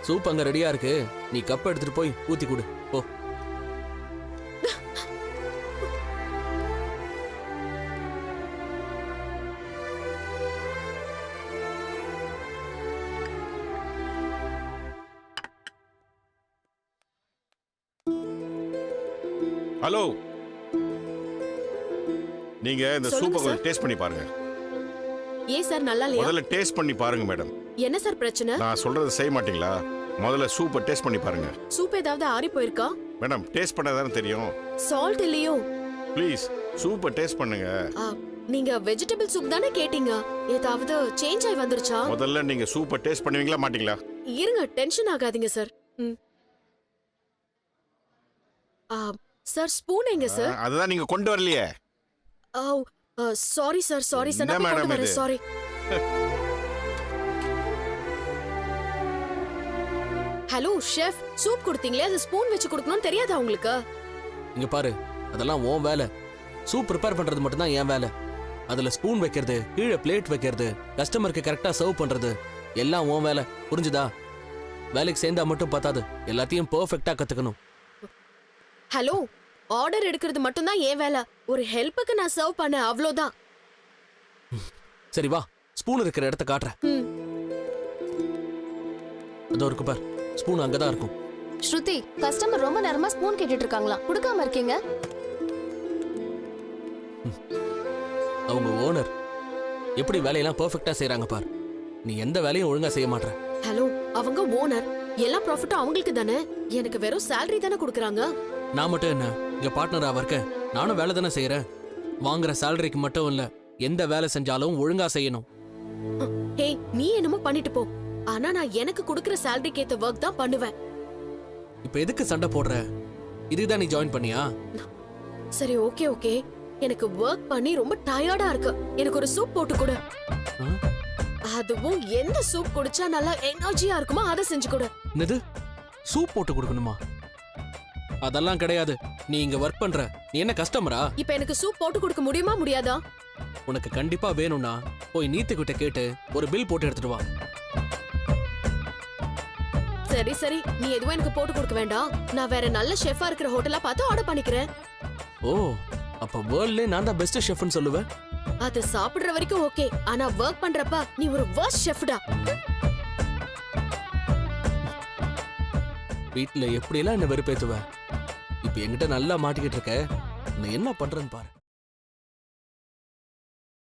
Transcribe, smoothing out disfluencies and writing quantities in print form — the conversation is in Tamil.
சூப் அங்க ரெடியா இருக்கு. நீ கப் எடுத்துட்டு போய் ஊத்தி கொடு போ. ஹலோ, நீங்க இந்த சொல்லுங்க சூப்பை கொஞ்சம் சார். டேஸ்ட் பண்ணி பாருங்க. ஏன் சார் நல்லா இல்லையா? முதல்ல டேஸ்ட் பண்ணி பாருங்க மேடம். என்ன சார் பிரச்சனை? நான் சொல்றதை செய்ய மாட்டீங்களா? முதல்ல சூப்பை டேஸ்ட் பண்ணி பாருங்க. சூப் ஏதாவது ஆறி போயிருக்கா? மேடம், டேஸ்ட் பண்ணாதானே தெரியும். சால்ட் இல்லையோ? ப்ளீஸ் சூப்பை டேஸ்ட் பண்ணுங்க. ஆ, நீங்க வெஜிடபிள் சூப் தானே கேட்டீங்க. ஏதாவது சேஞ்ச் ஆகி வந்துருச்சா? முதல்ல நீங்க சூப்பை டேஸ்ட் பண்ணுவீங்களா மாட்டீங்களா? இருங்க, டென்ஷன் ஆகாதீங்க சார். சார் ஸ்பூன் எங்க சார்? அதுதான் நீங்க கொண்டு வரலையே. சாரி சார், சாரி சார், என்ன நான் மேடம் கொண்டு வரேன். இது? சாரி. ஹலோ ஷெஃப், சூப் கொடுத்தீங்களே, அது ஸ்பூன் வச்சு கொடுக்கணும்னு தெரியாதா உங்களுக்கு? இங்க பாரு, அதெல்லாம் உன் வேலை. சூப் ப்ரிப்பேர் பண்றது மட்டும் தான் என் வேலை. அதுல ஸ்பூன் வைக்கிறது, கீழே பிளேட் வைக்கிறது, கஸ்டமருக்கு கரெக்டா சர்வ் பண்றது எல்லாம் உன் வேலை. புரிஞ்சுதா? வேலைக்கு சேர்ந்தா மட்டும் பார்த்தாது, எல்லாத்தையும் பெர்ஃபெக்ட்டா கத்துக்கணும். ஹலோ, ஆர்டர் எடுக்கிறது மட்டும் தான் என் வேலை. ஒரு ஹெல்ப்புக்கு நான் சர்வ் பண்ண, அவ்வளோதான். சரி வா, ஸ்பூன் இருக்கிற இடத்த காட்டுறேன். ம். அதோ இருக்கு பார், ஸ்பூன் அங்கதான் இருக்கும். ஸ்ருதி, கஸ்டமர் ரொம்ப நேரமா ஸ்பூன் கேட்டுட்டு இருக்காங்களா, கொடுக்காம இருக்கீங்க? அவங்க ஓனர் எப்படி வேலையெல்லாம் பெர்ஃபெக்ட்டா செய்றாங்க பார். நீ எந்த வேலையும் ஒழுங்கா செய்ய மாட்ற. ஹலோ, அவங்க ஓனர், எல்லா ப்ராஃபிட்டும் அவங்களுக்கு தானே. எனக்கு வெறும் salary தானே கொடுக்குறாங்க. நான் மட்டும் என்ன, இங்க பார்ட்னரா இருக்கேன். நானும் வேலை தானே செய்யறேன். வாங்குற சேலரிக்கு மட்டும் இல்ல, எந்த வேலை செஞ்சாலும் ஒழுங்கா செய்யணும். ஹே, நீ என்னமோ பண்ணிட்டு போ. ஆனா நான் எனக்கு கொடுக்குற சேலரிக்கு ஏத்த ஒர்க் தான் பண்ணுவேன். இப்ப எதுக்கு சண்டை போடுற? இதுதான் நீ ஜாயின் பண்ணியா? சரி, ஓகே ஓகே. எனக்கு ஒர்க் பண்ணி ரொம்ப டயர்டா இருக்கு. எனக்கு ஒரு சூப் போட்டு கொடு. ஆ? அதுவும் எந்த சூப் குடிச்சா நல்லா எனர்ஜியா இருக்குமோ அதை செஞ்சு கொடு. என்னது, சூப் போட்டு கொடுக்கணுமா? அதெல்லாம் கிடையாது. நீ இங்க ஒர்க் பண்ற, நீ என்ன கஸ்டமரா? இப்ப எனக்கு சூப் போட்டு கொடுக்க முடியுமா முடியாதா? உனக்கு கண்டிப்பா வேணும்னா போய் நீத்துக்கிட்ட கேட்டு ஒரு பில் போட்டு எடுத்துட்டு வா. சரி சரி, நீ எதுவும் எனக்கு போட்டு கொடுக்க வேண்டாம். நான் வேற நல்ல ஷெஃபா இருக்கிற ஹோட்டலா பார்த்து ஆர்டர் பண்ணிக்கிறேன். ஓ, அப்ப வேர்ல்ட்ல நான் தான் பெஸ்ட் ஷெஃப்னு சொல்லுவேன். அது சாப்பிடுற வரைக்கும் ஓகே, ஆனா ஒர்க் பண்றப்ப நீ ஒரு வர்ஸ்ட் ஷெஃப்டா. வீட்டுல எப்படி எல்லாம் என்ன வெறுப்பேத்துவ. இப்ப என்கிட்ட நல்லா மாட்டிக்கிட்டு இருக்க. நான் என்ன பண்றேன்னு பாரு.